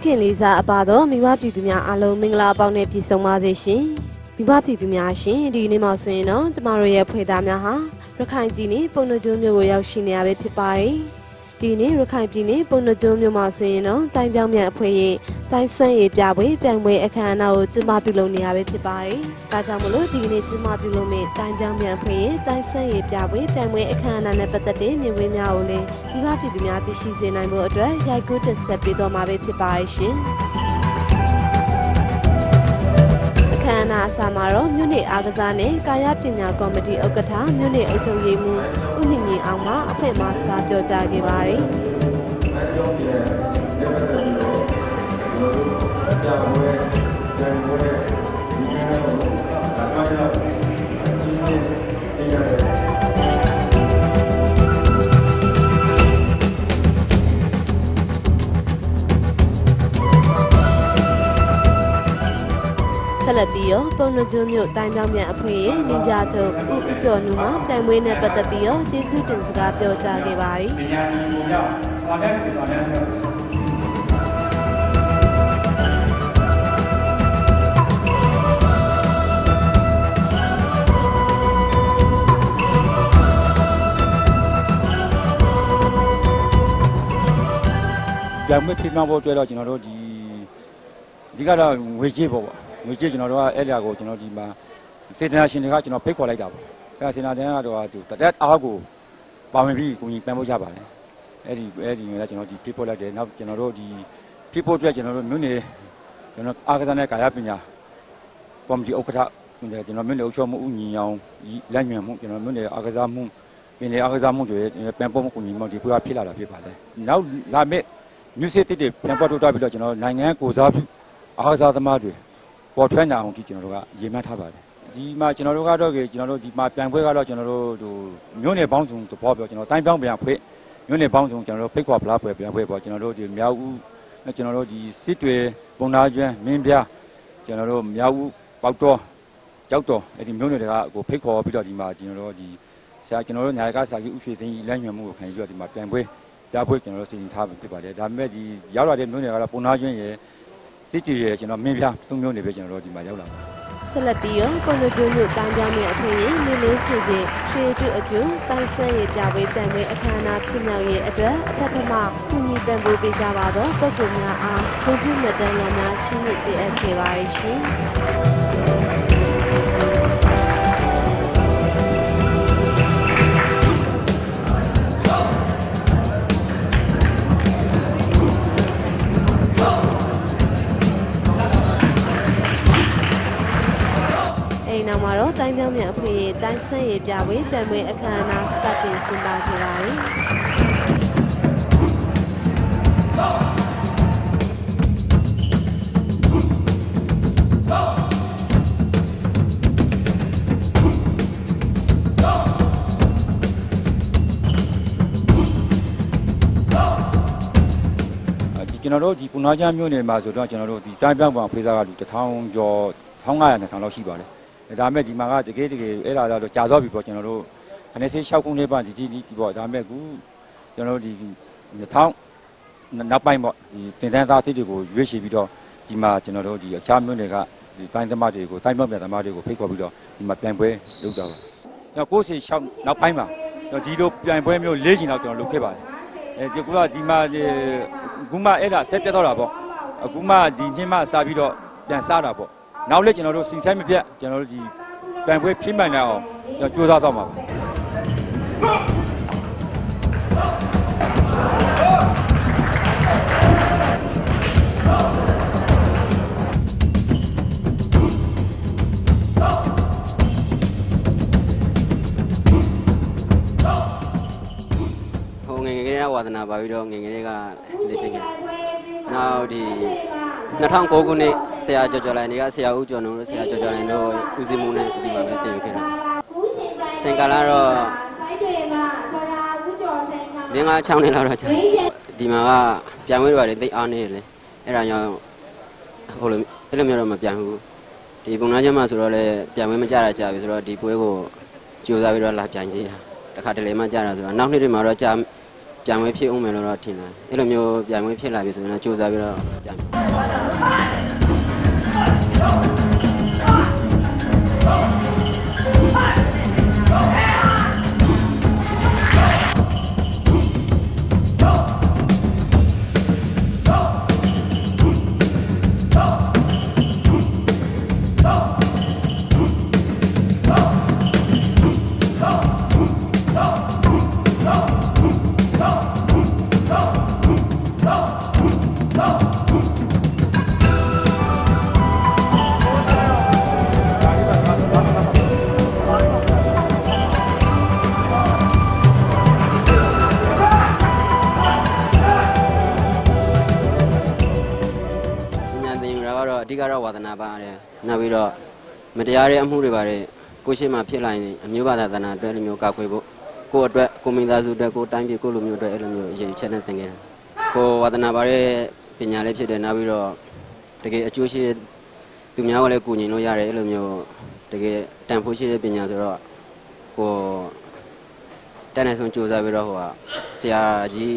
ခင်လေးစားအပါတော့မိဘပြည်သူများအားလုံးမင်္ဂလာပေါင်းနဲ့ပြည့်စုံပါစေရှင်မိဘပြည်သူများရှင်ဒီနေ့မှဆိုရင်တော့ကျမတို့ရဲ့ဖွဲ့သားများဟာရခိုင်ပြည်နယ်ပုံနှကျွန်းမြို့ကိုရောက်ရှိနေရပဲဖြစ်ပါတယ်ဒီနေ့ရခိုင်ပြည်နယ်ပုံနှကျွန်းမြို့မှာဆိုရင်တော့တိုင်းပြောင်းမြန်အဖွဲ့ရဲ့တိုင်းဆွမ်းရည်ပြပွဲပြိုင်ပွဲအခမ်းအနားကိုကျင်းပပြုလုပ်နေရပဲဖြစ်ပါတယ်ဒါကြောင့်မလို့ဒီနေ့ကျင်းပပြုလုပ်မယ့်တိုင်းပြောင်းမြန်အဖွဲ့ရဲ့တိုင်းဆွမ်းရည်ပြပွဲပြိုင်ပွဲအခမ်းအနားနဲ့ပတ်သက်တဲ့မြင်ကွင်းများကိုလည်းမိဘပြည်သူများသိရှိစေနိုင်ဖို့အတွက်ရိုက်ကူးတင်ဆက်ပေးသွားမှာပဲဖြစ်ပါတယ်ရှင်အခမ်းအနားအစမှာတော့မြို့နယ်အားကစားနဲ့ကာယပညာကော်မတီဥက္ကဋ္ဌမြို့နယ်အုပ်ချုပ်ရေးမှူးဦးညီညီအောင်မှအဖွဲ့မှစကားပြောကြားခဲ့ပါတယ်ဆက်လက်ပြီးတော့ပုံနှကျွန်းမြို့တိုင်းပြောင်းပြန်အဖွဲ့ရဲ့ညကြချုပ်ဦးကျော်နုမှတိုင်ပွဲနဲ့ပတ်သက်ပြီးတော့ကျေးဇူးတင်စကားပြောကြားခဲ့ပါတယ်ပြန်မဖြစ်မှဖို့အတွက်တော့ကျွန်တော်တို့ဒီကတော့ငွေကြေးပေါ့ငွေကြေးကျွန်တော်တို့ကအဲ့ဒါကိုကျွန်တော်ဒီမှာစေတနာရှင်တွေကကျွန်တော်ဖိတ်ခေါ်လိုက်တာပေါ့အဲ့ဒါစေတနာရှင်ကတော့သူတရက်အားကိုပါဝင်ပြီးကိုကြီးပန်ဖို့ကြပါတယ်အဲ့ဒီငွေကကျွန်တော်ဒီဖိတ်ခေါ်လိုက်တယ်နောက်ကျွန်တော်တို့ဒီဖိတ်ဖို့အတွက်ကျွန်တော်တို့မြို့နယ်ကျွန်တော်အားကစားနဲ့ကာယပညာကော်မတီဥက္ကဋ္ဌကျွန်တော်မြို့နယ်အုပ်ချုပ်မှုဦးညီအောင်လက်ညွှန်မှုကျွန်တော်မြို့နယ်အားကစားမှုပြည်နယ်အားကစားမှုတွေပန်ဖို့ကိုကြီးမှဒီပွဲဖြစ်လာတာဖြစ်ပါတယ်နောက်လာမယ့်မြို့စစ်တစ်တွေပြန်ပေါ်တိုးတာပြီးတော့ကျွန်တော်နိုင်ငံကိုစားပြုအားကစားသမားတွေပေါ်ထွက်နိုင်အောင်ဒီကျွန်တော်တို့ကရည်မှန်းထားပါတယ်ဒီမှာကျွန်တော်တို့ကတော့ကျွန်တော်တို့ဒီမှာပြန်ပွဲကတော့ကျွန်တော်တို့မြို့နယ်ပေါင်းစုံသဘောပြောကျွန်တော်တိုင်းပေါင်းပြန်ဖွဲ့မြို့နယ်ပေါင်းစုံကျွန်တော်တို့ဖိတ်ခေါ်ဖလားပွဲပြန်ပွဲပေါ့ကျွန်တော်တို့ဒီမြောက်ဦးကျွန်တော်တို့ဒီစစ်တွေပုံနာကျွန်းမင်းပြားကျွန်တော်တို့မြောက်ဦးပေါတော့ကြောက်တော်အဲ့ဒီမြို့နယ်တွေကကိုဖိတ်ခေါ်ပြီးတော့ဒီမှာကျွန်တော်တို့ဒီဆရာကျွန်တော်တို့ညာကစာကြီးဥဖြည့်သိန်းကြီးလက်ညွှန်မှုကိုခံပြီးတော့ဒီမှာပြန်ပွဲပြပွဲကျွန်တော်တို့စီစဉ်ထားပြီးဖြစ်ပါတယ်ဒါပေမဲ့ဒီရောက်လာတဲ့မြို့နယ်ကတော့ပုံနာကျွန်းရဲ့စစ်တီရဲ့ကျွန်တော်မင်းပြားသုံးမျိုးနေပဲကျွန်တော်တို့ဒီမှာရောက်လာပါဆက်လက်ပြီးတော့ပုံနှကျွန်းမြို့တိုင်းပြောင်းရဲ့အဖွဲ့ရဲ့နေလေးချေချင်းရွှေကျွအကျိုးတိုင်းဆွမ်းရည်ပြပွဲတန်ပွဲအခမ်းအနားဖြစ်မြောက်ရေးအတွက်အထက်ထမကူညီပံ့ပိုးပေးကြပါတော့ပုဂ္ဂိုလ်များအားဂုဏ်ပြုလက်တန်းများများချီးမြှင့်ပေးအပ်ခဲ့ပါရရှင်နောက်မှာတော့တိုင်းပြောင်းမြန်အဖွဲ့ရဲ့တိုင်းဆွမ်းရည်ပြပွဲတန်ပွဲအခမ်းအနားစတင်ကျင်းပခဲ့ပါတယ်ကျွန်တော်တို့ဒီပုဏ္ဏားကျွန်းမြို့နယ်မှာဆိုတော့ကျွန်တော်တို့ဒီတိုင်းပြောင်းပါဖေးစားကလူ1000ကျော်1500 2000လောက်ရှိပါတယ်ဒါပေမဲ့ဒီမှာကတကယ်အဲ့ဒါတော့ကြာသွားပြီပေါ့ကျွန်တော်တို့ခနဲ့ဆေး6ခုနှစ်ပါဒီပေါ့ဒါပေမဲ့ခုကျွန်တော်တို့ဒီ2000နောက်ပိုင်းပေါ့ဒီတင်တန်းသားအသစ်တွေကိုရွေးချယ်ပြီးတော့ဒီမှာကျွန်တော်တို့ဒီအခြားမြို့နယ်ကဒီတိုင်းသမားတွေကိုတိုင်းပြောင်းပြန်သမားတွေကိုဖိတ်ခေါ်ပြီးတော့ဒီမှာပြန်ပွဲလုပ်ကြပါနောက်96နောက်ပိုင်းမှာဒီလိုပြန်ပွဲမျိုး၄ချိန်လောက်ကျွန်တော်လုပ်ခဲ့ပါတယ်ဒီကဒီမှာခုမှအဲ့ဒါဆက်ပြတ်တော့တာပေါ့အခုမှဒီချင်းမှစပြီးတော့ပြန်စားတာပေါ့နောက်လည်းကျွန်တော်တို့စီဆိုင်မပြတ်ကျွန်တော်တို့ဒီပန်ပွဲဖြစ်မှန်နေအောင်ကျွန်တော်ကြိုးစားတော့မှာဟိုငယ်ငယ်ကဝါသနာပါပြီးတော့ငယ်ငယ်ကလေ့ကျင့်ခဲ့နောက်ဒီ2009ခုနှစ်ဆရာကျော်လိုင်တွေကဆရာဦးကျော်နုတို့ဆရာကျော်လိုင်တို့ဦးစီးမှုနဲ့ဒီမှာပဲတင်ခဲ့တာစင်ကာလာတော့5-6နှစ်လောက်တော့ကြာဒီမှာကပြန်ဝဲတွေပါတယ်သိအားနေတယ်လေအဲ့ဒါကြောင့်ဟိုလိုအဲ့လိုမျိုးတော့မပြန်ဘူးဒီပုံနာကျမဆိုတော့လေပြန်ဝဲမကြတာကြာပြီဆိုတော့ဒီပွဲကိုကြိုးစားပြီးတော့လာပြန်ကြည့်တာတခါတလေမှကြာတာဆိုတော့နောက်နှစ်တွေမှာတော့ကြာ ပြန်ဝင်ဖြစ်အောင်မယ်လို့တော့ထင်တယ်အဲ့လိုမျိုးပြန်ဝင်ဖြစ်လာပြီဆိုရင်ကြိုးစားပြီးတော့ပြန်အဓိကတော့ဝါသနာပါတယ်နောက်ပြီးတော့မတရားတဲ့အမှုတွေပါတယ်ကိုရှိမှဖြစ်လာရင်အမျိုးဘာသာသနာအတွက်လိုမျိုးကောက်ခွေဖို့ကိုအတွက်ကိုမိသားစုအတွက်ကိုတိုင်းပြည်ကိုလိုမျိုးအတွက်အဲ့လိုမျိုးအရေးချက်နဲ့သင်ခဲ့တယ်ကိုဝါသနာပါတဲ့ပညာလေးဖြစ်တယ်နောက်ပြီးတော့တကယ်အကျိုးရှိတဲ့သူများကလည်းကူညီလို့ရတယ်အဲ့လိုမျိုးတကယ်တန်ဖိုးရှိတဲ့ပညာဆိုတော့ကိုတန်းနေဆုံးကြိုးစားပြီးတော့ဆရာကြီး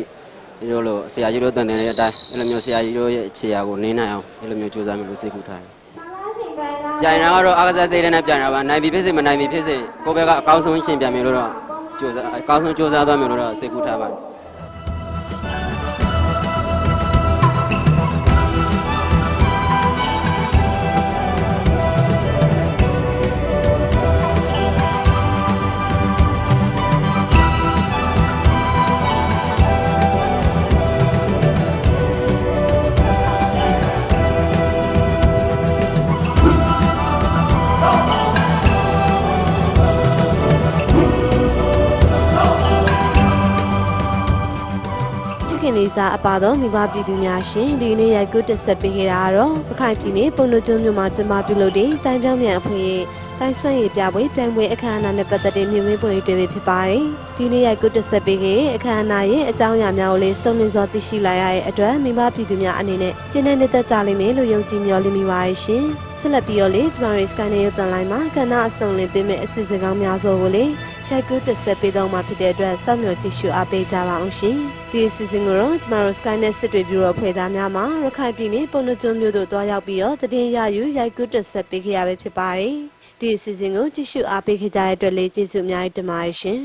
တို့ဆရာကြီးတို့တန်တယ်တဲ့အတိုင်းအဲ့လိုမျိုးဆရာကြီးတို့ရဲ့ခြေရာကိုနင်းနိုင်အောင်အဲ့လိုမျိုးကြိုးစားမျိုးစိတ်ကူးထားတယ်။ပြန်ရတော့အားကစားစိတ်နဲ့ပြန်ရပါနိုင်ပြီဖြစ်စေမနိုင်ပြီဖြစ်စေကိုယ့်ဘက်ကအကောင်းဆုံးရှင်ပြန်မယ်လို့တော့ကြိုးစားအကောင်းဆုံးကြိုးစားသွားမယ်လို့တော့စိတ်ကူးထားပါတယ်လေးစားအပါတော့မိဘပြည်သူများရှင်ဒီနေ့ရိုက်ကူးတက်ဆက်ပေးခဲ့တာကတော့ပခိုင်ပြည်နယ်ပုံနှကျွန်းမြို့မှာကျင်းပပြုလုပ်တဲ့တိုင်းပြောင်းမြန်အဖွဲ့ရဲ့တိုင်းဆွမ်းရည်ပြပွဲပြိုင်ပွဲအခမ်းအနားနဲ့ပတ်သက်တဲ့မြင်ကွင်းပွဲတွေဖြစ်ပါတယ်။ဒီနေ့ရိုက်ကူးတက်ဆက်ပေးခဲ့တဲ့အခမ်းအနားရဲ့အကြောင်းအရာများကိုလည်းစုံလင်စွာသိရှိလာရတဲ့အတွက်မိဘပြည်သူများအနေနဲ့ကျင်းတဲ့နှစ်သက်ကြလိမ့်မယ်လို့ယုံကြည်မျှော်လင့်မိပါတယ်ရှင်။ဆက်လက်ပြီးတော့လေကျမတို့ Sky News အွန်လိုင်းမှာကဏ္ဍအစုံလင်ပေးမယ့်အစီအစဉ်ကောင်းများစွာကိုလေရိုက်ကူးတက်ဆက်ပေးတော့မှာဖြစ်တဲ့အတွက်စောင့်မျှော်ကြည့်ရှုအားပေးကြပါအောင်ရှင်။ဒီအစီအစဉ်ကိုတော့ကျမတို့ Sky News စစ်တွေပြုတော်ဖွဲ့သားများမှာရခိုင်ပြည်နယ်ပုံနှကျွန်းမြို့သို့တွားရောက်ပြီးတော့တည်င်းရယူရိုက်ကူးတက်ဆက်ပေးခဲ့ရပဲဖြစ်ပါတယ်။ဒီအစီအစဉ်ကိုကြည့်ရှုအားပေးခဲ့ကြတဲ့အတွက်လည်းကျေးဇူးအများကြီးတင်ပါတယ်ရှင်